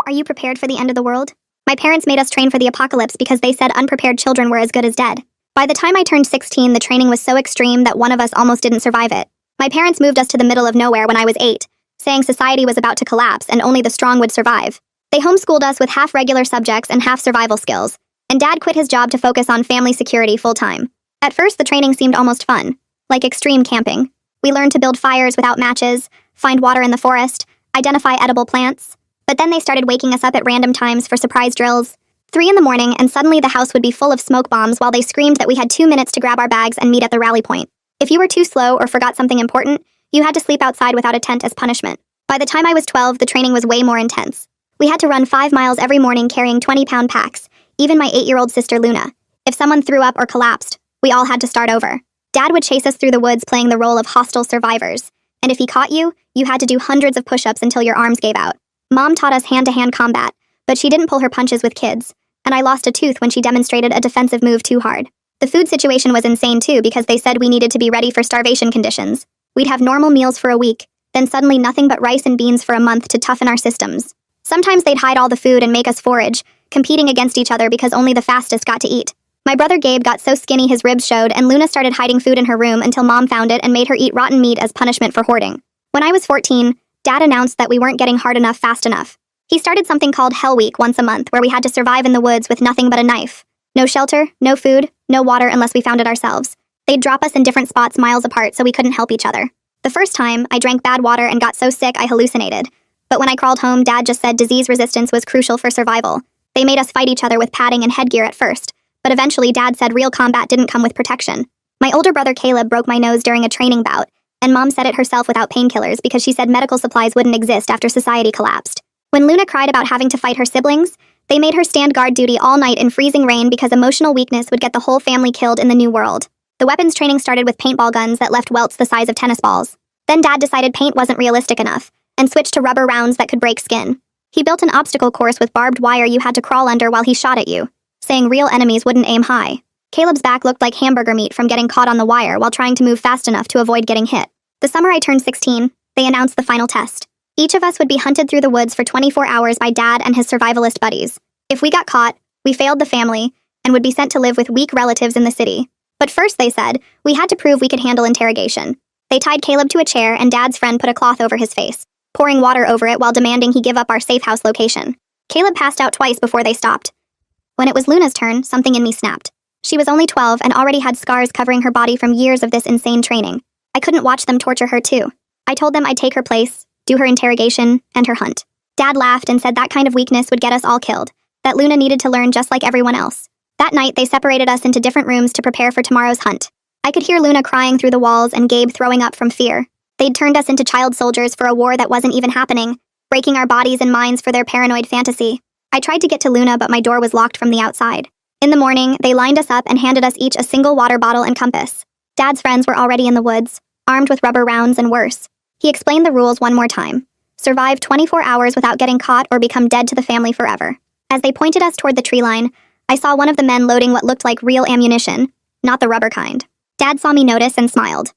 Are you prepared for the end of the world? My parents made us train for the apocalypse because they said unprepared children were as good as dead. By the time I turned 16, the training was so extreme that one of us almost didn't survive it. My parents moved us to the middle of nowhere when I was 8, saying society was about to collapse and only the strong would survive. They homeschooled us with half regular subjects and half survival skills, and Dad quit his job to focus on family security full-time. At first, the training seemed almost fun, like extreme camping. We learned to build fires without matches, find water in the forest, identify edible plants. But then they started waking us up at random times for surprise drills. 3 in the morning, and suddenly the house would be full of smoke bombs while they screamed that we had 2 minutes to grab our bags and meet at the rally point. If you were too slow or forgot something important, you had to sleep outside without a tent as punishment. By the time I was 12, the training was way more intense. We had to run 5 miles every morning carrying 20-pound packs, even my 8-year-old sister Luna. If someone threw up or collapsed, we all had to start over. Dad would chase us through the woods playing the role of hostile survivors, and if he caught you, you had to do hundreds of push-ups until your arms gave out. Mom taught us hand-to-hand combat, but she didn't pull her punches with kids, and I lost a tooth when she demonstrated a defensive move too hard. The food situation was insane too because they said we needed to be ready for starvation conditions. We'd have normal meals for a week, then suddenly nothing but rice and beans for a month to toughen our systems. Sometimes they'd hide all the food and make us forage, competing against each other because only the fastest got to eat. My brother Gabe got so skinny his ribs showed, and Luna started hiding food in her room until Mom found it and made her eat rotten meat as punishment for hoarding. When I was 14, Dad announced that we weren't getting hard enough fast enough. He started something called Hell Week once a month where we had to survive in the woods with nothing but a knife. No shelter, no food, no water unless we found it ourselves. They'd drop us in different spots miles apart so we couldn't help each other. The first time, I drank bad water and got so sick I hallucinated. But when I crawled home, Dad just said disease resistance was crucial for survival. They made us fight each other with padding and headgear at first, but eventually Dad said real combat didn't come with protection. My older brother Caleb broke my nose during a training bout, and Mom said it herself without painkillers because she said medical supplies wouldn't exist after society collapsed. When Luna cried about having to fight her siblings, they made her stand guard duty all night in freezing rain because emotional weakness would get the whole family killed in the new world. The weapons training started with paintball guns that left welts the size of tennis balls. Then Dad decided paint wasn't realistic enough, and switched to rubber rounds that could break skin. He built an obstacle course with barbed wire you had to crawl under while he shot at you, saying real enemies wouldn't aim high. Caleb's back looked like hamburger meat from getting caught on the wire while trying to move fast enough to avoid getting hit. The summer I turned 16, they announced the final test. Each of us would be hunted through the woods for 24 hours by Dad and his survivalist buddies. If we got caught, we failed the family and would be sent to live with weak relatives in the city. But first, they said, we had to prove we could handle interrogation. They tied Caleb to a chair and Dad's friend put a cloth over his face, pouring water over it while demanding he give up our safe house location. Caleb passed out twice before they stopped. When it was Luna's turn, something in me snapped. She was only 12 and already had scars covering her body from years of this insane training. I couldn't watch them torture her too. I told them I'd take her place, do her interrogation, and her hunt. Dad laughed and said that kind of weakness would get us all killed, that Luna needed to learn just like everyone else. That night, they separated us into different rooms to prepare for tomorrow's hunt. I could hear Luna crying through the walls and Gabe throwing up from fear. They'd turned us into child soldiers for a war that wasn't even happening, breaking our bodies and minds for their paranoid fantasy. I tried to get to Luna, but my door was locked from the outside. In the morning, they lined us up and handed us each a single water bottle and compass. Dad's friends were already in the woods, armed with rubber rounds and worse. He explained the rules one more time. Survive 24 hours without getting caught or become dead to the family forever. As they pointed us toward the tree line, I saw one of the men loading what looked like real ammunition, not the rubber kind. Dad saw me notice and smiled.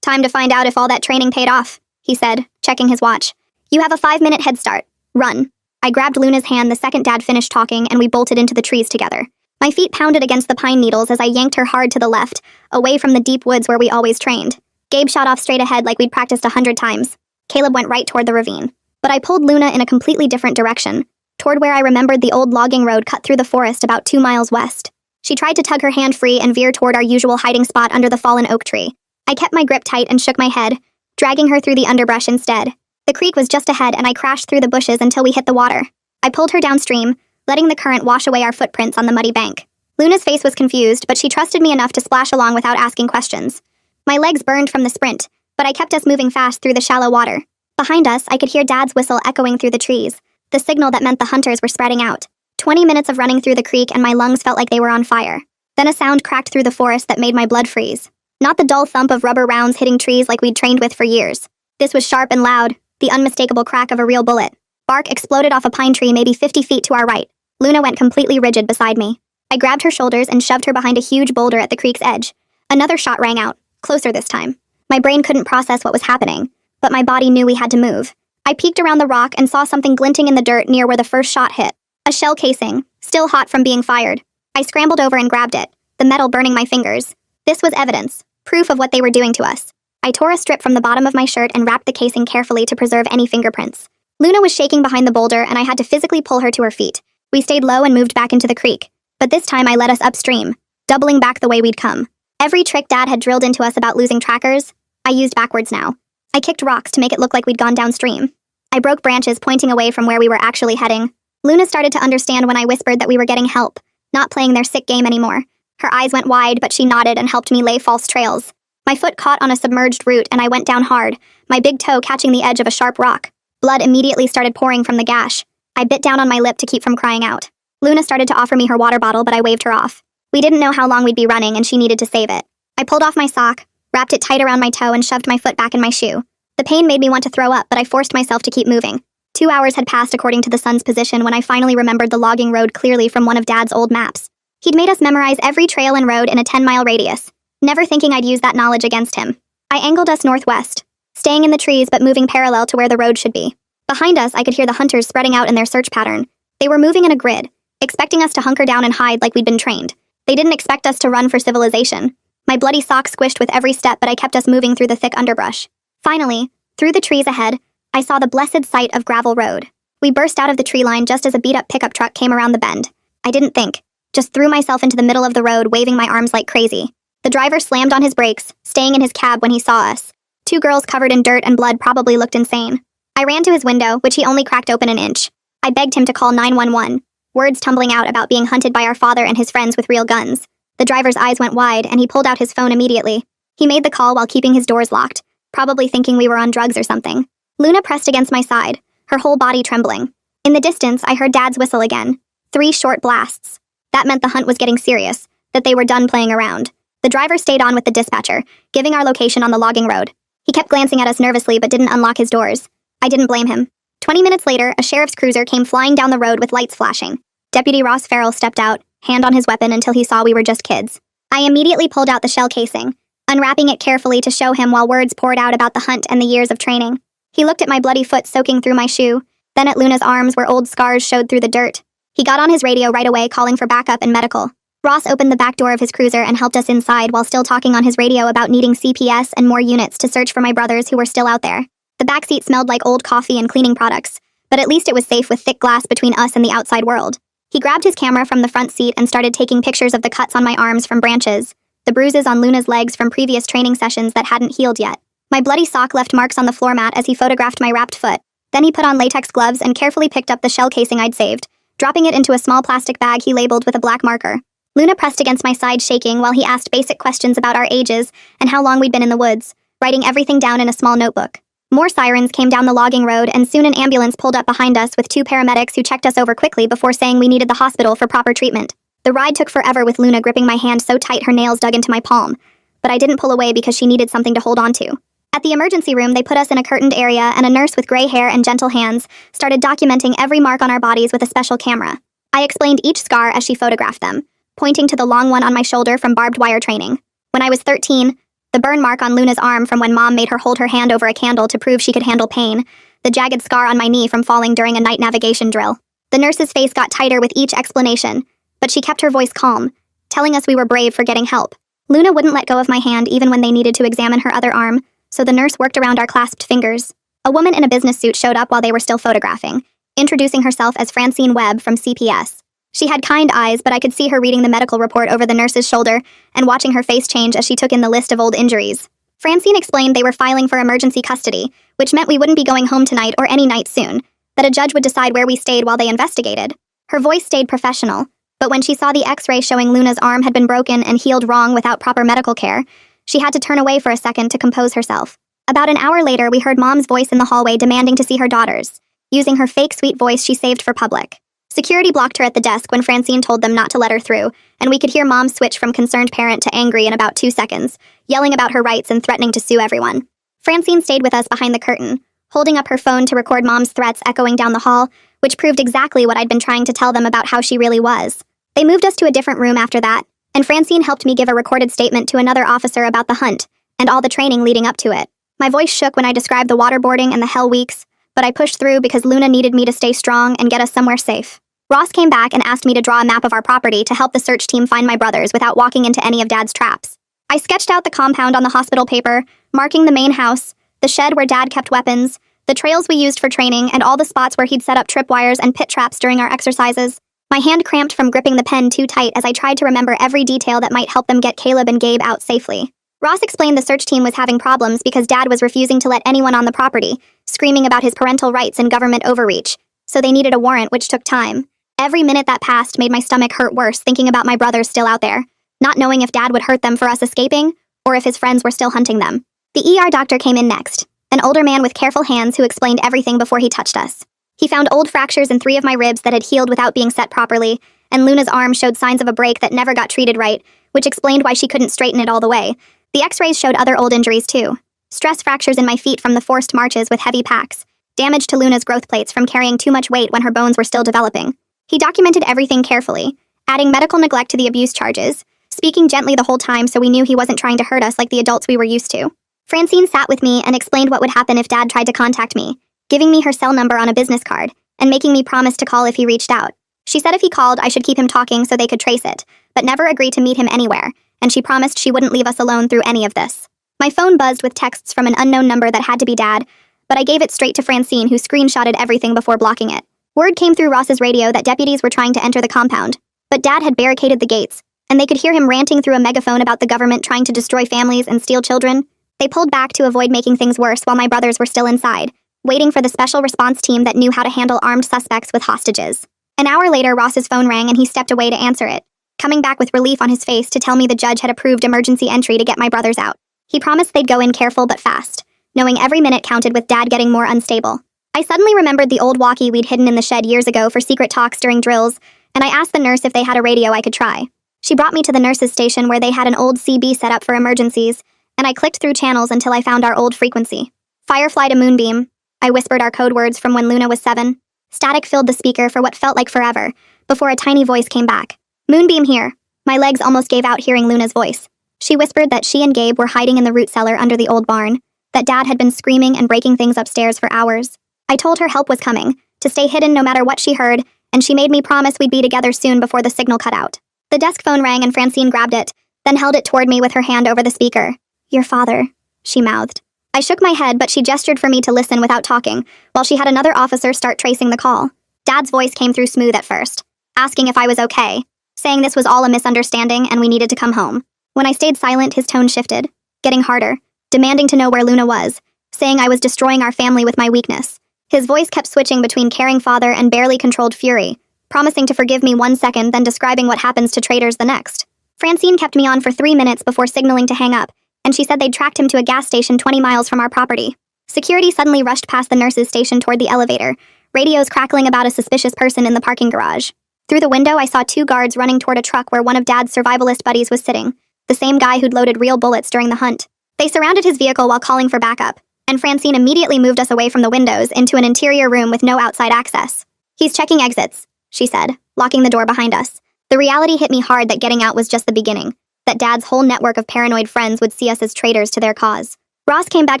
Time to find out if all that training paid off, he said, checking his watch. You have a 5-minute head start. Run. I grabbed Luna's hand the second Dad finished talking and we bolted into the trees together. My feet pounded against the pine needles as I yanked her hard to the left, away from the deep woods where we always trained. Gabe shot off straight ahead like we'd practiced 100 times. Caleb went right toward the ravine. But I pulled Luna in a completely different direction, toward where I remembered the old logging road cut through the forest about 2 miles west. She tried to tug her hand free and veer toward our usual hiding spot under the fallen oak tree. I kept my grip tight and shook my head, dragging her through the underbrush instead. The creek was just ahead and I crashed through the bushes until we hit the water. I pulled her downstream, letting the current wash away our footprints on the muddy bank. Luna's face was confused, but she trusted me enough to splash along without asking questions. My legs burned from the sprint, but I kept us moving fast through the shallow water. Behind us, I could hear Dad's whistle echoing through the trees, the signal that meant the hunters were spreading out. 20 minutes of running through the creek and my lungs felt like they were on fire. Then a sound cracked through the forest that made my blood freeze. Not the dull thump of rubber rounds hitting trees like we'd trained with for years. This was sharp and loud, the unmistakable crack of a real bullet. Bark exploded off a pine tree maybe 50 feet to our right. Luna went completely rigid beside me. I grabbed her shoulders and shoved her behind a huge boulder at the creek's edge. Another shot rang out, closer this time. My brain couldn't process what was happening, but my body knew we had to move. I peeked around the rock and saw something glinting in the dirt near where the first shot hit. A shell casing, still hot from being fired. I scrambled over and grabbed it, the metal burning my fingers. This was evidence, proof of what they were doing to us. I tore a strip from the bottom of my shirt and wrapped the casing carefully to preserve any fingerprints. Luna was shaking behind the boulder and I had to physically pull her to her feet. We stayed low and moved back into the creek, but this time I led us upstream, doubling back the way we'd come. Every trick Dad had drilled into us about losing trackers, I used backwards now. I kicked rocks to make it look like we'd gone downstream. I broke branches pointing away from where we were actually heading. Luna started to understand when I whispered that we were getting help, not playing their sick game anymore. Her eyes went wide, but she nodded and helped me lay false trails. My foot caught on a submerged root and I went down hard, my big toe catching the edge of a sharp rock. Blood immediately started pouring from the gash. I bit down on my lip to keep from crying out. Luna started to offer me her water bottle, but I waved her off. We didn't know how long we'd be running and she needed to save it. I pulled off my sock, wrapped it tight around my toe and shoved my foot back in my shoe. The pain made me want to throw up, but I forced myself to keep moving. 2 hours had passed according to the sun's position when I finally remembered the logging road clearly from one of Dad's old maps. He'd made us memorize every trail and road in a 10-mile radius, never thinking I'd use that knowledge against him. I angled us northwest, staying in the trees but moving parallel to where the road should be. Behind us, I could hear the hunters spreading out in their search pattern. They were moving in a grid, expecting us to hunker down and hide like we'd been trained. They didn't expect us to run for civilization. My bloody sock squished with every step, but I kept us moving through the thick underbrush. Finally, through the trees ahead, I saw the blessed sight of gravel road. We burst out of the tree line just as a beat-up pickup truck came around the bend. I didn't think, just threw myself into the middle of the road, waving my arms like crazy. The driver slammed on his brakes, staying in his cab when he saw us. 2 girls covered in dirt and blood probably looked insane. I ran to his window, which he only cracked open an inch. I begged him to call 911, words tumbling out about being hunted by our father and his friends with real guns. The driver's eyes went wide, and he pulled out his phone immediately. He made the call while keeping his doors locked, probably thinking we were on drugs or something. Luna pressed against my side, her whole body trembling. In the distance, I heard Dad's whistle again. 3 short blasts. That meant the hunt was getting serious, that they were done playing around. The driver stayed on with the dispatcher, giving our location on the logging road. He kept glancing at us nervously but didn't unlock his doors. I didn't blame him. 20 minutes later, a sheriff's cruiser came flying down the road with lights flashing. Deputy Ross Farrell stepped out, hand on his weapon until he saw we were just kids. I immediately pulled out the shell casing, unwrapping it carefully to show him while words poured out about the hunt and the years of training. He looked at my bloody foot soaking through my shoe, then at Luna's arms where old scars showed through the dirt. He got on his radio right away, calling for backup and medical. Ross opened the back door of his cruiser and helped us inside while still talking on his radio about needing CPS and more units to search for my brothers who were still out there. The backseat smelled like old coffee and cleaning products, but at least it was safe with thick glass between us and the outside world. He grabbed his camera from the front seat and started taking pictures of the cuts on my arms from branches, the bruises on Luna's legs from previous training sessions that hadn't healed yet. My bloody sock left marks on the floor mat as he photographed my wrapped foot. Then he put on latex gloves and carefully picked up the shell casing I'd saved, dropping it into a small plastic bag he labeled with a black marker. Luna pressed against my side shaking while he asked basic questions about our ages and how long we'd been in the woods, writing everything down in a small notebook. More sirens came down the logging road and soon an ambulance pulled up behind us with 2 paramedics who checked us over quickly before saying we needed the hospital for proper treatment. The ride took forever with Luna gripping my hand so tight her nails dug into my palm, but I didn't pull away because she needed something to hold on to. At the emergency room, they put us in a curtained area and a nurse with gray hair and gentle hands started documenting every mark on our bodies with a special camera. I explained each scar as she photographed them, pointing to the long one on my shoulder from barbed wire training. When I was 13, the burn mark on Luna's arm from when Mom made her hold her hand over a candle to prove she could handle pain, the jagged scar on my knee from falling during a night navigation drill. The nurse's face got tighter with each explanation, but she kept her voice calm, telling us we were brave for getting help. Luna wouldn't let go of my hand even when they needed to examine her other arm, so the nurse worked around our clasped fingers. A woman in a business suit showed up while they were still photographing, introducing herself as Francine Webb from CPS. She had kind eyes, but I could see her reading the medical report over the nurse's shoulder and watching her face change as she took in the list of old injuries. Francine explained they were filing for emergency custody, which meant we wouldn't be going home tonight or any night soon, that a judge would decide where we stayed while they investigated. Her voice stayed professional, but when she saw the x-ray showing Luna's arm had been broken and healed wrong without proper medical care, she had to turn away for a second to compose herself. About an hour later, we heard Mom's voice in the hallway demanding to see her daughters, using her fake sweet voice she saved for public. Security blocked her at the desk when Francine told them not to let her through, and we could hear Mom switch from concerned parent to angry in about 2 seconds, yelling about her rights and threatening to sue everyone. Francine stayed with us behind the curtain, holding up her phone to record Mom's threats echoing down the hall, which proved exactly what I'd been trying to tell them about how she really was. They moved us to a different room after that, and Francine helped me give a recorded statement to another officer about the hunt and all the training leading up to it. My voice shook when I described the waterboarding and the hell weeks, but I pushed through because Luna needed me to stay strong and get us somewhere safe. Ross came back and asked me to draw a map of our property to help the search team find my brothers without walking into any of Dad's traps. I sketched out the compound on the hospital paper, marking the main house, the shed where Dad kept weapons, the trails we used for training, and all the spots where he'd set up tripwires and pit traps during our exercises. My hand cramped from gripping the pen too tight as I tried to remember every detail that might help them get Caleb and Gabe out safely. Ross explained the search team was having problems because Dad was refusing to let anyone on the property, screaming about his parental rights and government overreach, so they needed a warrant, which took time. Every minute that passed made my stomach hurt worse thinking about my brothers still out there, not knowing if Dad would hurt them for us escaping, or if his friends were still hunting them. The ER doctor came in next, an older man with careful hands who explained everything before he touched us. He found old fractures in 3 of my ribs that had healed without being set properly, and Luna's arm showed signs of a break that never got treated right, which explained why she couldn't straighten it all the way. The x-rays showed other old injuries too. Stress fractures in my feet from the forced marches with heavy packs, damage to Luna's growth plates from carrying too much weight when her bones were still developing. He documented everything carefully, adding medical neglect to the abuse charges, speaking gently the whole time so we knew he wasn't trying to hurt us like the adults we were used to. Francine sat with me and explained what would happen if Dad tried to contact me, giving me her cell number on a business card, and making me promise to call if he reached out. She said if he called, I should keep him talking so they could trace it, but never agree to meet him anywhere, and she promised she wouldn't leave us alone through any of this. My phone buzzed with texts from an unknown number that had to be Dad, but I gave it straight to Francine, who screenshotted everything before blocking it. Word came through Ross's radio that deputies were trying to enter the compound, but Dad had barricaded the gates, and they could hear him ranting through a megaphone about the government trying to destroy families and steal children. They pulled back to avoid making things worse while my brothers were still inside, waiting for the special response team that knew how to handle armed suspects with hostages. An hour later, Ross's phone rang and he stepped away to answer it, coming back with relief on his face to tell me the judge had approved emergency entry to get my brothers out. He promised they'd go in careful but fast, knowing every minute counted with Dad getting more unstable. I suddenly remembered the old walkie we'd hidden in the shed years ago for secret talks during drills, and I asked the nurse if they had a radio I could try. She brought me to the nurse's station where they had an old CB set up for emergencies, and I clicked through channels until I found our old frequency. Firefly to Moonbeam. I whispered our code words from when Luna was 7. Static filled the speaker for what felt like forever, before a tiny voice came back. Moonbeam here. My legs almost gave out hearing Luna's voice. She whispered that she and Gabe were hiding in the root cellar under the old barn, that Dad had been screaming and breaking things upstairs for hours. I told her help was coming, to stay hidden no matter what she heard, and she made me promise we'd be together soon before the signal cut out. The desk phone rang and Francine grabbed it, then held it toward me with her hand over the speaker. Your father, she mouthed. I shook my head, but she gestured for me to listen without talking, while she had another officer start tracing the call. Dad's voice came through smooth at first, asking if I was okay, saying this was all a misunderstanding and we needed to come home. When I stayed silent, his tone shifted, getting harder, demanding to know where Luna was, saying I was destroying our family with my weakness. His voice kept switching between caring father and barely controlled fury, promising to forgive me 1 second, then describing what happens to traitors the next. Francine kept me on for 3 minutes before signaling to hang up, and she said they'd tracked him to a gas station 20 miles from our property. Security suddenly rushed past the nurse's station toward the elevator, radios crackling about a suspicious person in the parking garage. Through the window, I saw 2 guards running toward a truck where one of Dad's survivalist buddies was sitting, the same guy who'd loaded real bullets during the hunt. They surrounded his vehicle while calling for backup, and Francine immediately moved us away from the windows into an interior room with no outside access. He's checking exits, she said, locking the door behind us. The reality hit me hard that getting out was just the beginning, that Dad's whole network of paranoid friends would see us as traitors to their cause. Ross came back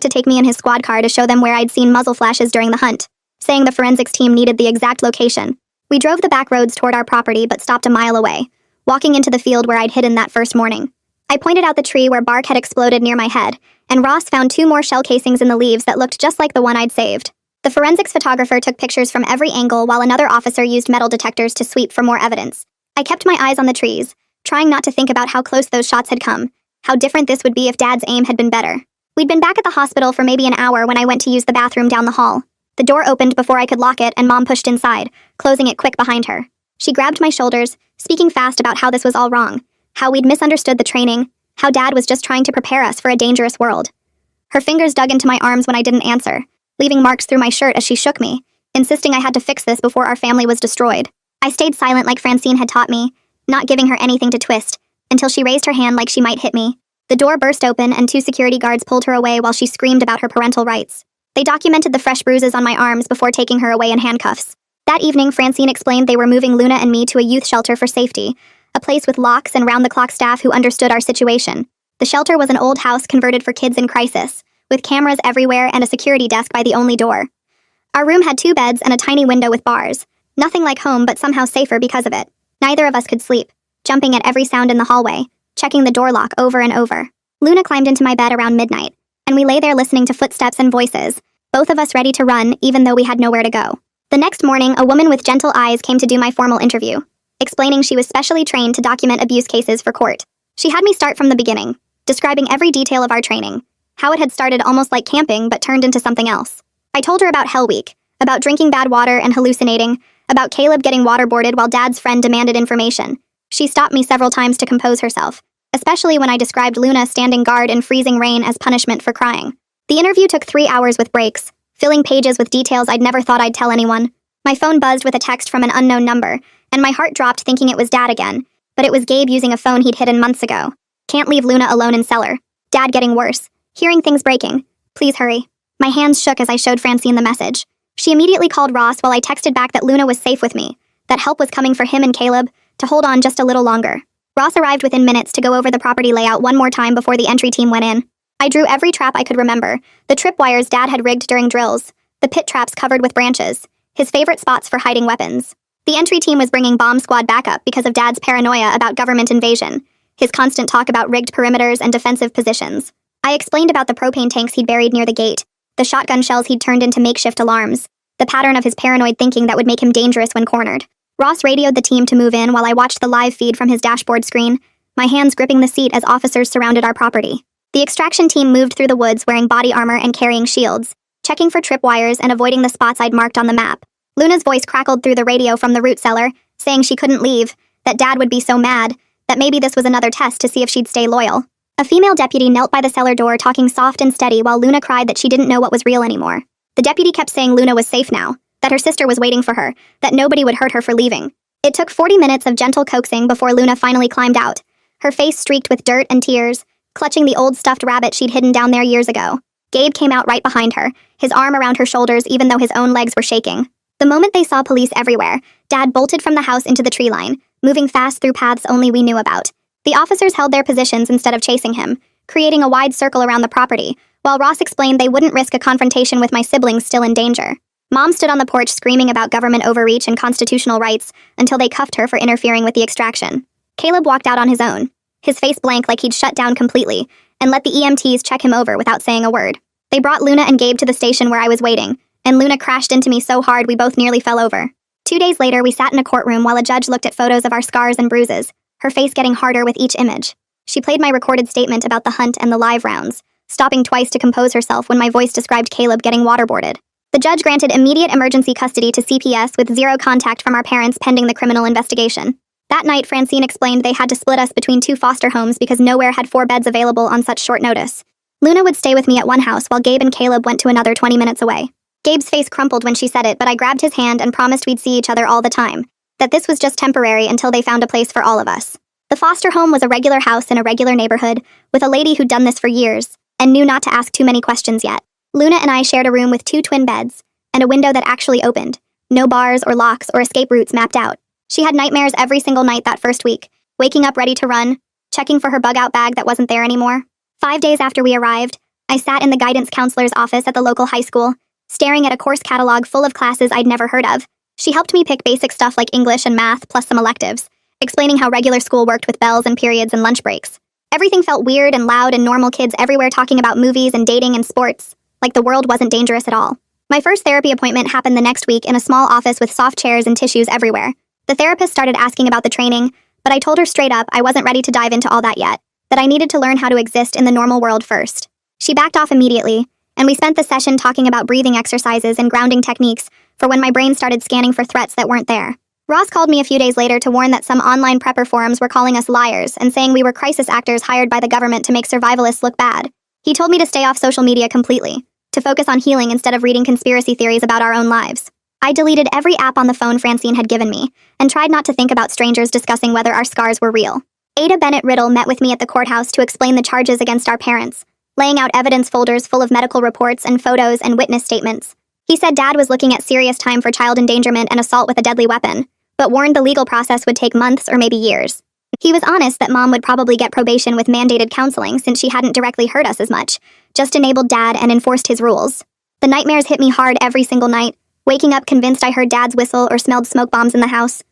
to take me in his squad car to show them where I'd seen muzzle flashes during the hunt, saying the forensics team needed the exact location. We drove the back roads toward our property but stopped a mile away, walking into the field where I'd hidden that first morning. I pointed out the tree where bark had exploded near my head, and Ross found 2 more shell casings in the leaves that looked just like the one I'd saved. The forensics photographer took pictures from every angle while another officer used metal detectors to sweep for more evidence. I kept my eyes on the trees, trying not to think about how close those shots had come, how different this would be if Dad's aim had been better. We'd been back at the hospital for maybe an hour when I went to use the bathroom down the hall. The door opened before I could lock it and Mom pushed inside, closing it quick behind her. She grabbed my shoulders, speaking fast about how this was all wrong, how we'd misunderstood the training, how Dad was just trying to prepare us for a dangerous world. Her fingers dug into my arms when I didn't answer, leaving marks through my shirt as she shook me, insisting I had to fix this before our family was destroyed. I stayed silent like Francine had taught me, not giving her anything to twist, until she raised her hand like she might hit me. The door burst open and 2 security guards pulled her away while she screamed about her parental rights. They documented the fresh bruises on my arms before taking her away in handcuffs. That evening, Francine explained they were moving Luna and me to a youth shelter for safety, a place with locks and round-the-clock staff who understood our situation. The shelter was an old house converted for kids in crisis, with cameras everywhere and a security desk by the only door. Our room had 2 beds and a tiny window with bars. Nothing like home, but somehow safer because of it. Neither of us could sleep, jumping at every sound in the hallway, checking the door lock over and over. Luna climbed into my bed around midnight, and we lay there listening to footsteps and voices, both of us ready to run even though we had nowhere to go. The next morning, a woman with gentle eyes came to do my formal interview, explaining she was specially trained to document abuse cases for court. She had me start from the beginning, describing every detail of our training, how it had started almost like camping but turned into something else. I told her about Hell Week, about drinking bad water and hallucinating, about Caleb getting waterboarded while Dad's friend demanded information. She stopped me several times to compose herself, especially when I described Luna standing guard in freezing rain as punishment for crying. The interview took 3 hours with breaks, filling pages with details I'd never thought I'd tell anyone. My phone buzzed with a text from an unknown number, and my heart dropped thinking it was Dad again, but it was Gabe using a phone he'd hidden months ago. Can't leave Luna alone in cellar. Dad getting worse. Hearing things breaking. Please hurry. My hands shook as I showed Francine the message. She immediately called Ross while I texted back that Luna was safe with me, that help was coming for him and Caleb, to hold on just a little longer. Ross arrived within minutes to go over the property layout one more time before the entry team went in. I drew every trap I could remember, the tripwires Dad had rigged during drills, the pit traps covered with branches, his favorite spots for hiding weapons. The entry team was bringing bomb squad backup because of Dad's paranoia about government invasion, his constant talk about rigged perimeters and defensive positions. I explained about the propane tanks he'd buried near the gate, the shotgun shells he'd turned into makeshift alarms, the pattern of his paranoid thinking that would make him dangerous when cornered. Ross radioed the team to move in while I watched the live feed from his dashboard screen, my hands gripping the seat as officers surrounded our property. The extraction team moved through the woods wearing body armor and carrying shields, checking for tripwires and avoiding the spots I'd marked on the map. Luna's voice crackled through the radio from the root cellar, saying she couldn't leave, that Dad would be so mad, that maybe this was another test to see if she'd stay loyal. A female deputy knelt by the cellar door talking soft and steady while Luna cried that she didn't know what was real anymore. The deputy kept saying Luna was safe now, that her sister was waiting for her, that nobody would hurt her for leaving. It took 40 minutes of gentle coaxing before Luna finally climbed out, her face streaked with dirt and tears, clutching the old stuffed rabbit she'd hidden down there years ago. Gabe came out right behind her, his arm around her shoulders even though his own legs were shaking. The moment they saw police everywhere, Dad bolted from the house into the tree line, moving fast through paths only we knew about. The officers held their positions instead of chasing him, creating a wide circle around the property, while Ross explained they wouldn't risk a confrontation with my siblings still in danger. Mom stood on the porch screaming about government overreach and constitutional rights until they cuffed her for interfering with the extraction. Caleb walked out on his own, his face blank like he'd shut down completely, and let the EMTs check him over without saying a word. They brought Luna and Gabe to the station where I was waiting, and Luna crashed into me so hard we both nearly fell over. 2 days later, we sat in a courtroom while a judge looked at photos of our scars and bruises, her face getting harder with each image. She played my recorded statement about the hunt and the live rounds, stopping twice to compose herself when my voice described Caleb getting waterboarded. The judge granted immediate emergency custody to CPS with 0 contact from our parents pending the criminal investigation. That night, Francine explained they had to split us between 2 foster homes because nowhere had 4 beds available on such short notice. Luna would stay with me at one house while Gabe and Caleb went to another 20 minutes away. Gabe's face crumpled when she said it, but I grabbed his hand and promised we'd see each other all the time, that this was just temporary until they found a place for all of us. The foster home was a regular house in a regular neighborhood, with a lady who'd done this for years, and knew not to ask too many questions yet. Luna and I shared a room with 2 twin beds, and a window that actually opened, no bars or locks or escape routes mapped out. She had nightmares every single night that first week, waking up ready to run, checking for her bug-out bag that wasn't there anymore. 5 days after we arrived, I sat in the guidance counselor's office at the local high school, staring at a course catalog full of classes I'd never heard of. She helped me pick basic stuff like English and math plus some electives, explaining how regular school worked with bells and periods and lunch breaks. Everything felt weird and loud and normal, kids everywhere talking about movies and dating and sports, like the world wasn't dangerous at all. My first therapy appointment happened the next week in a small office with soft chairs and tissues everywhere. The therapist started asking about the training, but I told her straight up I wasn't ready to dive into all that yet, that I needed to learn how to exist in the normal world first. She backed off immediately, and we spent the session talking about breathing exercises and grounding techniques for when my brain started scanning for threats that weren't there. Ross called me a few days later to warn that some online prepper forums were calling us liars and saying we were crisis actors hired by the government to make survivalists look bad. He told me to stay off social media completely, to focus on healing instead of reading conspiracy theories about our own lives. I deleted every app on the phone Francine had given me, and tried not to think about strangers discussing whether our scars were real. Ada Bennett Riddle met with me at the courthouse to explain the charges against our parents, laying out evidence folders full of medical reports and photos and witness statements. He said Dad was looking at serious time for child endangerment and assault with a deadly weapon, but warned the legal process would take months or maybe years. He was honest that Mom would probably get probation with mandated counseling since she hadn't directly hurt us as much, just enabled Dad and enforced his rules. The nightmares hit me hard every single night, waking up convinced I heard Dad's whistle or smelled smoke bombs in the house.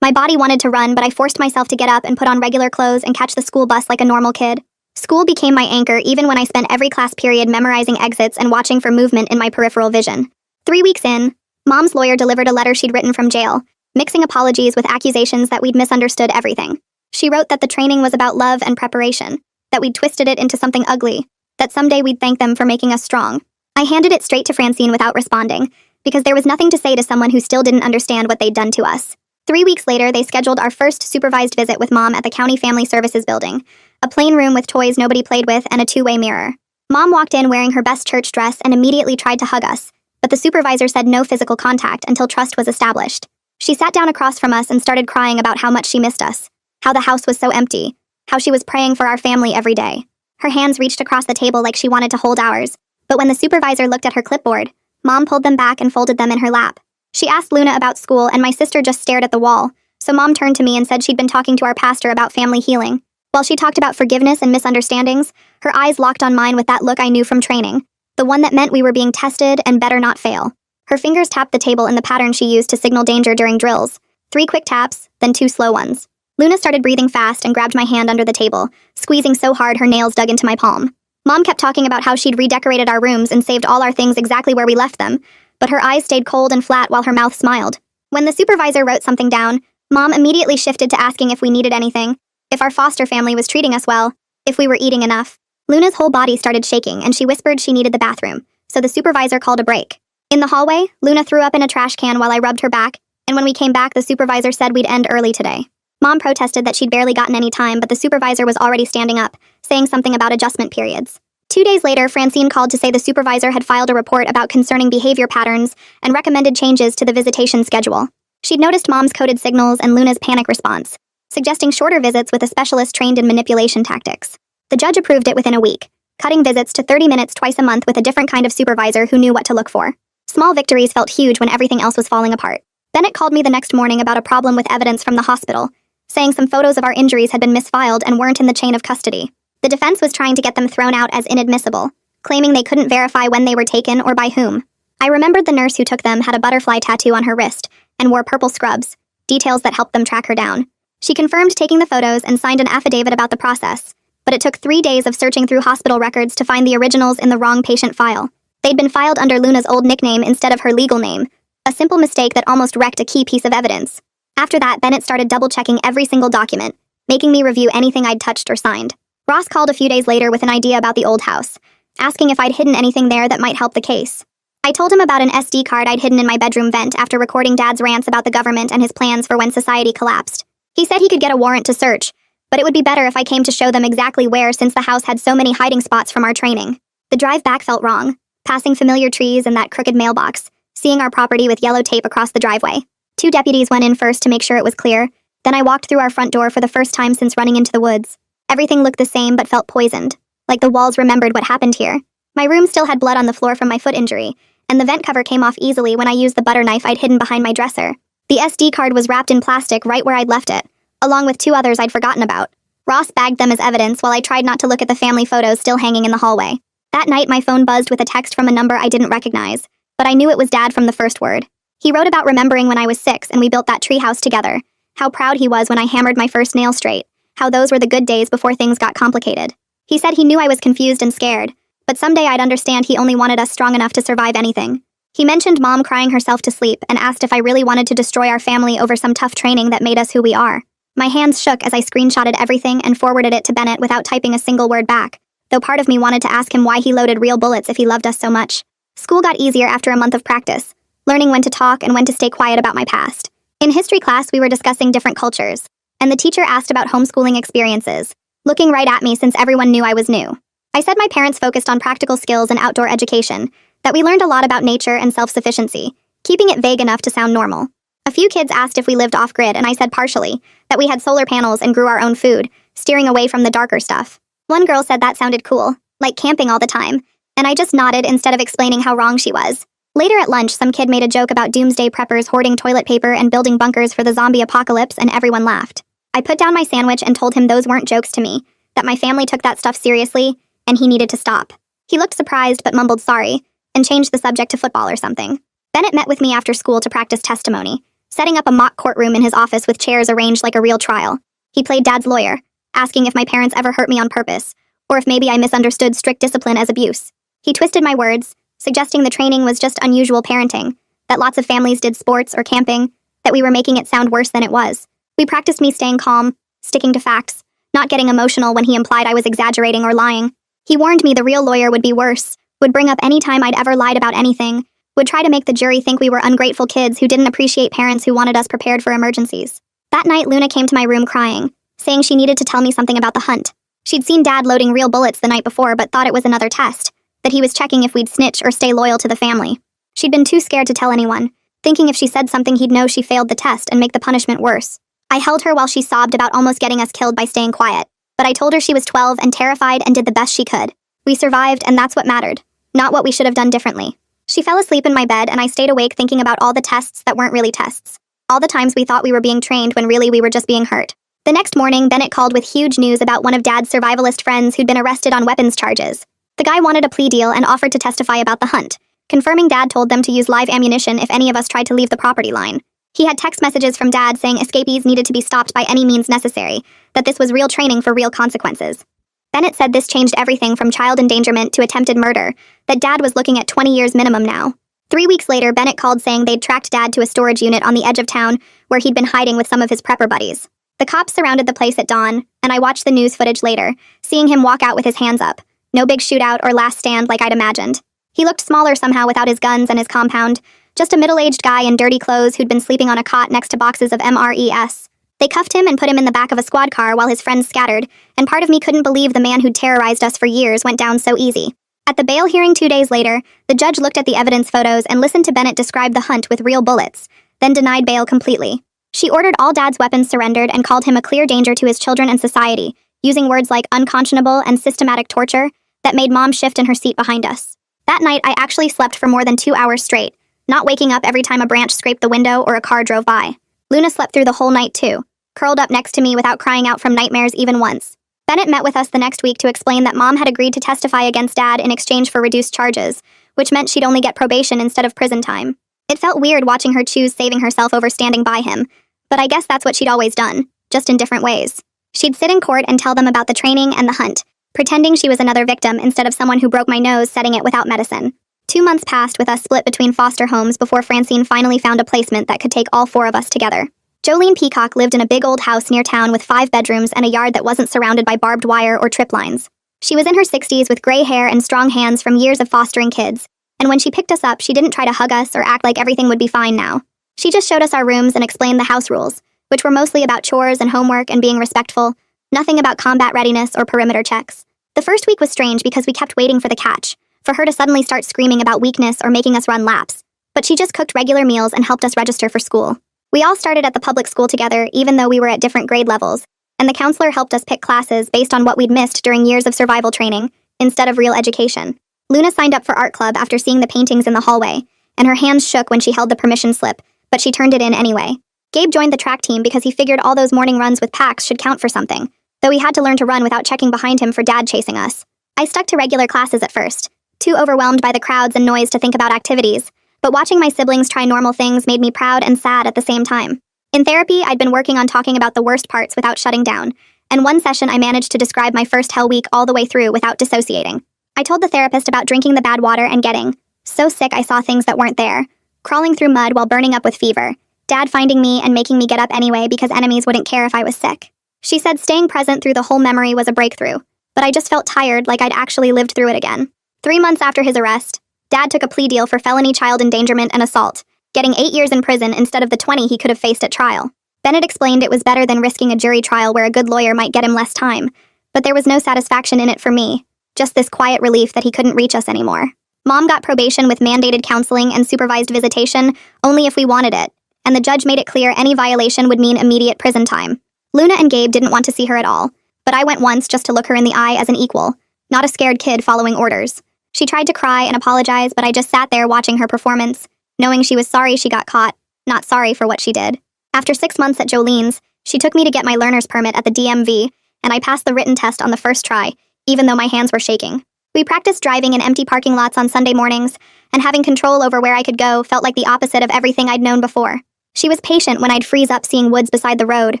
My body wanted to run, but I forced myself to get up and put on regular clothes and catch the school bus like a normal kid. School became my anchor even when I spent every class period memorizing exits and watching for movement in my peripheral vision. 3 weeks in, Mom's lawyer delivered a letter she'd written from jail, mixing apologies with accusations that we'd misunderstood everything. She wrote that the training was about love and preparation, that we'd twisted it into something ugly, that someday we'd thank them for making us strong. I handed it straight to Francine without responding, because there was nothing to say to someone who still didn't understand what they'd done to us. 3 weeks later, they scheduled our first supervised visit with Mom at the County Family Services building, a plain room with toys nobody played with and a two-way mirror. Mom walked in wearing her best church dress and immediately tried to hug us, but the supervisor said no physical contact until trust was established. She sat down across from us and started crying about how much she missed us, how the house was so empty, how she was praying for our family every day. Her hands reached across the table like she wanted to hold ours, but when the supervisor looked at her clipboard, Mom pulled them back and folded them in her lap. She asked Luna about school and my sister just stared at the wall, so Mom turned to me and said she'd been talking to our pastor about family healing. While she talked about forgiveness and misunderstandings, her eyes locked on mine with that look I knew from training, the one that meant we were being tested and better not fail. Her fingers tapped the table in the pattern she used to signal danger during drills. 3 quick taps, then 2 slow ones. Luna started breathing fast and grabbed my hand under the table, squeezing so hard her nails dug into my palm. Mom kept talking about how she'd redecorated our rooms and saved all our things exactly where we left them, but her eyes stayed cold and flat while her mouth smiled. When the supervisor wrote something down, Mom immediately shifted to asking if we needed anything, if our foster family was treating us well, if we were eating enough. Luna's whole body started shaking and she whispered she needed the bathroom, so the supervisor called a break. In the hallway, Luna threw up in a trash can while I rubbed her back, and when we came back, the supervisor said we'd end early today. Mom protested that she'd barely gotten any time, but the supervisor was already standing up, saying something about adjustment periods. 2 days later, Francine called to say the supervisor had filed a report about concerning behavior patterns and recommended changes to the visitation schedule. She'd noticed Mom's coded signals and Luna's panic response, suggesting shorter visits with a specialist trained in manipulation tactics. The judge approved it within a week, cutting visits to 30 minutes twice a month with a different kind of supervisor who knew what to look for. Small victories felt huge when everything else was falling apart. Bennett called me the next morning about a problem with evidence from the hospital, saying some photos of our injuries had been misfiled and weren't in the chain of custody. The defense was trying to get them thrown out as inadmissible, claiming they couldn't verify when they were taken or by whom. I remembered the nurse who took them had a butterfly tattoo on her wrist and wore purple scrubs, details that helped them track her down. She confirmed taking the photos and signed an affidavit about the process, but it took 3 days of searching through hospital records to find the originals in the wrong patient file. They'd been filed under Luna's old nickname instead of her legal name, a simple mistake that almost wrecked a key piece of evidence. After that, Bennett started double-checking every single document, making me review anything I'd touched or signed. Ross called a few days later with an idea about the old house, asking if I'd hidden anything there that might help the case. I told him about an SD card I'd hidden in my bedroom vent after recording Dad's rants about the government and his plans for when society collapsed. He said he could get a warrant to search, but it would be better if I came to show them exactly where since the house had so many hiding spots from our training. The drive back felt wrong, passing familiar trees and that crooked mailbox, seeing our property with yellow tape across the driveway. 2 deputies went in first to make sure it was clear, then I walked through our front door for the first time since running into the woods. Everything looked the same but felt poisoned, like the walls remembered what happened here. My room still had blood on the floor from my foot injury, and the vent cover came off easily when I used the butter knife I'd hidden behind my dresser. The SD card was wrapped in plastic right where I'd left it, along with 2 others I'd forgotten about. Ross bagged them as evidence while I tried not to look at the family photos still hanging in the hallway. That night, my phone buzzed with a text from a number I didn't recognize, but I knew it was Dad from the first word. He wrote about remembering when I was 6 and we built that treehouse together, how proud he was when I hammered my first nail straight, how those were the good days before things got complicated. He said he knew I was confused and scared, but someday I'd understand he only wanted us strong enough to survive anything. He mentioned Mom crying herself to sleep and asked if I really wanted to destroy our family over some tough training that made us who we are. My hands shook as I screenshotted everything and forwarded it to Bennett without typing a single word back, though part of me wanted to ask him why he loaded real bullets if he loved us so much. School got easier after a month of practice, learning when to talk and when to stay quiet about my past. In history class, we were discussing different cultures, and the teacher asked about homeschooling experiences, looking right at me since everyone knew I was new. I said my parents focused on practical skills and outdoor education, that we learned a lot about nature and self-sufficiency, keeping it vague enough to sound normal. A few kids asked if we lived off-grid, and I said partially, that we had solar panels and grew our own food, steering away from the darker stuff. One girl said that sounded cool, like camping all the time, and I just nodded instead of explaining how wrong she was. Later at lunch, some kid made a joke about doomsday preppers hoarding toilet paper and building bunkers for the zombie apocalypse, and everyone laughed. I put down my sandwich and told him those weren't jokes to me, that my family took that stuff seriously, and he needed to stop. He looked surprised but mumbled sorry, and changed the subject to football or something. Bennett met with me after school to practice testimony, setting up a mock courtroom in his office with chairs arranged like a real trial. He played Dad's lawyer, asking if my parents ever hurt me on purpose, or if maybe I misunderstood strict discipline as abuse. He twisted my words, suggesting the training was just unusual parenting, that lots of families did sports or camping, that we were making it sound worse than it was. We practiced me staying calm, sticking to facts, not getting emotional when he implied I was exaggerating or lying. He warned me the real lawyer would be worse, would bring up any time I'd ever lied about anything, would try to make the jury think we were ungrateful kids who didn't appreciate parents who wanted us prepared for emergencies. That night, Luna came to my room crying, saying she needed to tell me something about the hunt. She'd seen Dad loading real bullets the night before but thought it was another test, that he was checking if we'd snitch or stay loyal to the family. She'd been too scared to tell anyone, thinking if she said something he'd know she failed the test and make the punishment worse. I held her while she sobbed about almost getting us killed by staying quiet, but I told her she was 12 and terrified and did the best she could. We survived, and that's what mattered, not what we should have done differently. She fell asleep in my bed, and I stayed awake thinking about all the tests that weren't really tests. All the times we thought we were being trained when really we were just being hurt. The next morning, Bennett called with huge news about one of Dad's survivalist friends who'd been arrested on weapons charges. The guy wanted a plea deal and offered to testify about the hunt, confirming Dad told them to use live ammunition if any of us tried to leave the property line. He had text messages from Dad saying escapees needed to be stopped by any means necessary, that this was real training for real consequences. Bennett said this changed everything from child endangerment to attempted murder, that Dad was looking at 20 years minimum now. 3 weeks later, Bennett called saying they'd tracked Dad to a storage unit on the edge of town where he'd been hiding with some of his prepper buddies. The cops surrounded the place at dawn, and I watched the news footage later, seeing him walk out with his hands up. No big shootout or last stand like I'd imagined. He looked smaller somehow without his guns and his compound, just a middle-aged guy in dirty clothes who'd been sleeping on a cot next to boxes of MREs. They cuffed him and put him in the back of a squad car while his friends scattered, and part of me couldn't believe the man who'd terrorized us for years went down so easy. At the bail hearing 2 days later, the judge looked at the evidence photos and listened to Bennett describe the hunt with real bullets, then denied bail completely. She ordered all Dad's weapons surrendered and called him a clear danger to his children and society, using words like unconscionable and systematic torture that made Mom shift in her seat behind us. That night, I actually slept for more than 2 hours straight, not waking up every time a branch scraped the window or a car drove by. Luna slept through the whole night too, curled up next to me without crying out from nightmares even once. Bennett met with us the next week to explain that Mom had agreed to testify against Dad in exchange for reduced charges, which meant she'd only get probation instead of prison time. It felt weird watching her choose saving herself over standing by him, but I guess that's what she'd always done, just in different ways. She'd sit in court and tell them about the training and the hunt, pretending she was another victim instead of someone who broke my nose setting it without medicine. 2 months passed with us split between foster homes before Francine finally found a placement that could take all 4 of us together. Jolene Peacock lived in a big old house near town with 5 bedrooms and a yard that wasn't surrounded by barbed wire or trip lines. She was in her 60s with gray hair and strong hands from years of fostering kids, and when she picked us up, she didn't try to hug us or act like everything would be fine now. She just showed us our rooms and explained the house rules, which were mostly about chores and homework and being respectful, nothing about combat readiness or perimeter checks. The first week was strange because we kept waiting for the catch, for her to suddenly start screaming about weakness or making us run laps, but she just cooked regular meals and helped us register for school. We all started at the public school together even though we were at different grade levels, and the counselor helped us pick classes based on what we'd missed during years of survival training, instead of real education. Luna signed up for art club after seeing the paintings in the hallway, and her hands shook when she held the permission slip, but she turned it in anyway. Gabe joined the track team because he figured all those morning runs with packs should count for something, though he had to learn to run without checking behind him for Dad chasing us. I stuck to regular classes at first, too overwhelmed by the crowds and noise to think about activities, but watching my siblings try normal things made me proud and sad at the same time. In therapy, I'd been working on talking about the worst parts without shutting down, and one session I managed to describe my first hell week all the way through without dissociating. I told the therapist about drinking the bad water and getting so sick I saw things that weren't there, crawling through mud while burning up with fever, Dad finding me and making me get up anyway because enemies wouldn't care if I was sick. She said staying present through the whole memory was a breakthrough, but I just felt tired like I'd actually lived through it again. 3 months after his arrest, Dad took a plea deal for felony child endangerment and assault, getting 8 years in prison instead of the 20 he could have faced at trial. Bennett explained it was better than risking a jury trial where a good lawyer might get him less time, but there was no satisfaction in it for me, just this quiet relief that he couldn't reach us anymore. Mom got probation with mandated counseling and supervised visitation only if we wanted it, and the judge made it clear any violation would mean immediate prison time. Luna and Gabe didn't want to see her at all, but I went once just to look her in the eye as an equal, not a scared kid following orders. She tried to cry and apologize, but I just sat there watching her performance, knowing she was sorry she got caught, not sorry for what she did. After 6 months at Jolene's, she took me to get my learner's permit at the DMV, and I passed the written test on the first try, even though my hands were shaking. We practiced driving in empty parking lots on Sunday mornings, and having control over where I could go felt like the opposite of everything I'd known before. She was patient when I'd freeze up seeing woods beside the road,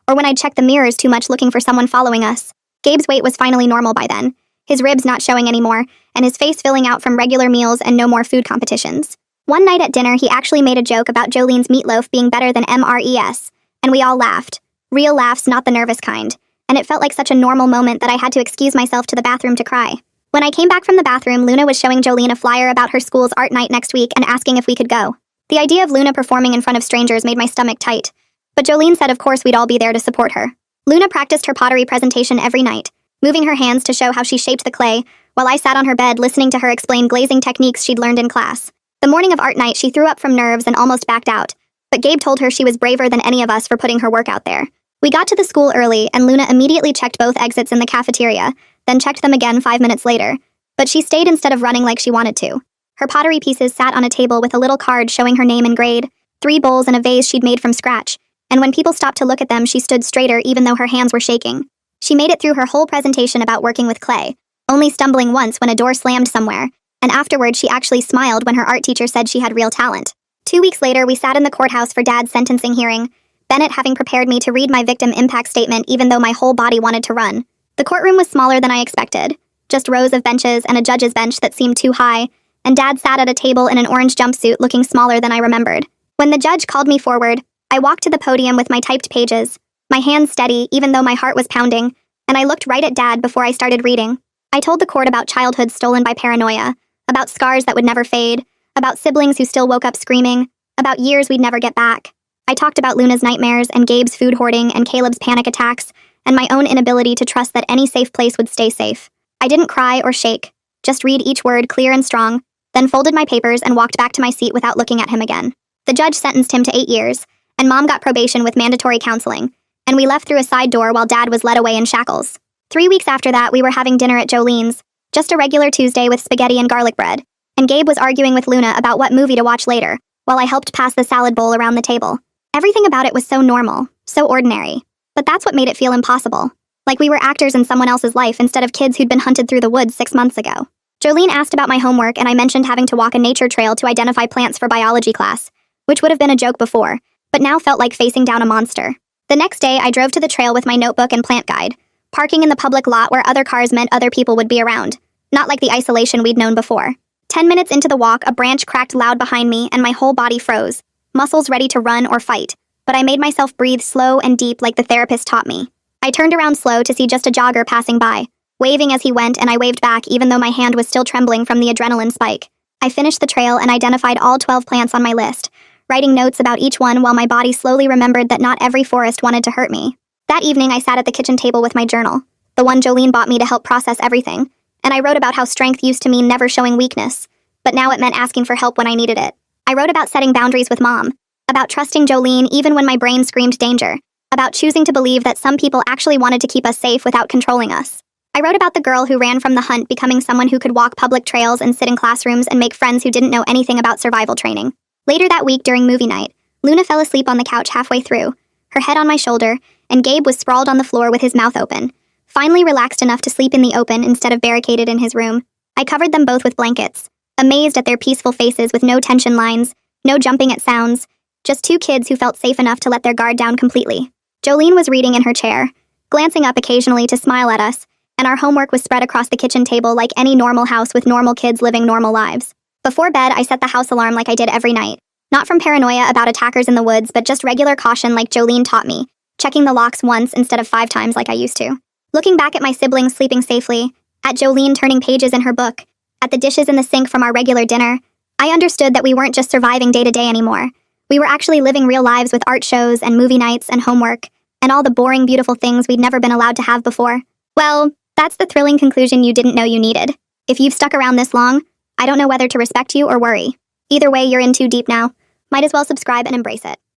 or when I'd check the mirrors too much looking for someone following us. Gabe's weight was finally normal by then, his ribs not showing anymore, and his face filling out from regular meals and no more food competitions. One night at dinner, he actually made a joke about Jolene's meatloaf being better than MRES, and we all laughed. Real laughs, not the nervous kind. And it felt like such a normal moment that I had to excuse myself to the bathroom to cry. When I came back from the bathroom, Luna was showing Jolene a flyer about her school's art night next week and asking if we could go. The idea of Luna performing in front of strangers made my stomach tight, but Jolene said of course we'd all be there to support her. Luna practiced her pottery presentation every night, moving her hands to show how she shaped the clay, while I sat on her bed listening to her explain glazing techniques she'd learned in class. The morning of art night, she threw up from nerves and almost backed out, but Gabe told her she was braver than any of us for putting her work out there. We got to the school early, and Luna immediately checked both exits in the cafeteria, then checked them again 5 minutes later, but she stayed instead of running like she wanted to. Her pottery pieces sat on a table with a little card showing her name and grade, 3 bowls and a vase she'd made from scratch, and when people stopped to look at them, she stood straighter even though her hands were shaking. She made it through her whole presentation about working with clay, only stumbling once when a door slammed somewhere, and afterward she actually smiled when her art teacher said she had real talent. 2 weeks later, we sat in the courthouse for Dad's sentencing hearing, Bennett having prepared me to read my victim impact statement even though my whole body wanted to run. The courtroom was smaller than I expected, just rows of benches and a judge's bench that seemed too high, and Dad sat at a table in an orange jumpsuit looking smaller than I remembered. When the judge called me forward, I walked to the podium with my typed pages, my hands steady even though my heart was pounding, and I looked right at Dad before I started reading. I told the court about childhood stolen by paranoia, about scars that would never fade, about siblings who still woke up screaming, about years we'd never get back. I talked about Luna's nightmares and Gabe's food hoarding and Caleb's panic attacks, and my own inability to trust that any safe place would stay safe. I didn't cry or shake, just read each word clear and strong, then folded my papers and walked back to my seat without looking at him again. The judge sentenced him to 8 years, and Mom got probation with mandatory counseling, and we left through a side door while Dad was led away in shackles. 3 weeks after that, we were having dinner at Jolene's, just a regular Tuesday with spaghetti and garlic bread, and Gabe was arguing with Luna about what movie to watch later, while I helped pass the salad bowl around the table. Everything about it was so normal, so ordinary, but that's what made it feel impossible. Like we were actors in someone else's life instead of kids who'd been hunted through the woods 6 months ago. Jolene asked about my homework and I mentioned having to walk a nature trail to identify plants for biology class, which would have been a joke before, but now felt like facing down a monster. The next day, I drove to the trail with my notebook and plant guide, parking in the public lot where other cars meant other people would be around, not like the isolation we'd known before. 10 minutes into the walk, a branch cracked loud behind me and my whole body froze, muscles ready to run or fight, but I made myself breathe slow and deep like the therapist taught me. I turned around slow to see just a jogger passing by, waving as he went, and I waved back even though my hand was still trembling from the adrenaline spike. I finished the trail and identified all 12 plants on my list, writing notes about each one while my body slowly remembered that not every forest wanted to hurt me. That evening, I sat at the kitchen table with my journal, the one Jolene bought me to help process everything, and I wrote about how strength used to mean never showing weakness, but now it meant asking for help when I needed it. I wrote about setting boundaries with Mom, about trusting Jolene even when my brain screamed danger, about choosing to believe that some people actually wanted to keep us safe without controlling us. I wrote about the girl who ran from the hunt becoming someone who could walk public trails and sit in classrooms and make friends who didn't know anything about survival training. Later that week during movie night, Luna fell asleep on the couch halfway through, her head on my shoulder, and Gabe was sprawled on the floor with his mouth open, finally relaxed enough to sleep in the open instead of barricaded in his room. I covered them both with blankets, amazed at their peaceful faces with no tension lines, no jumping at sounds, just 2 kids who felt safe enough to let their guard down completely. Jolene was reading in her chair, glancing up occasionally to smile at us, and our homework was spread across the kitchen table like any normal house with normal kids living normal lives. Before bed, I set the house alarm like I did every night, not from paranoia about attackers in the woods, but just regular caution like Jolene taught me, checking the locks once instead of 5 times like I used to. Looking back at my siblings sleeping safely, at Jolene turning pages in her book, at the dishes in the sink from our regular dinner, I understood that we weren't just surviving day to day anymore. We were actually living real lives with art shows and movie nights and homework, and all the boring, beautiful things we'd never been allowed to have before. Well, that's the thrilling conclusion you didn't know you needed. If you've stuck around this long, I don't know whether to respect you or worry. Either way, you're in too deep now. Might as well subscribe and embrace it.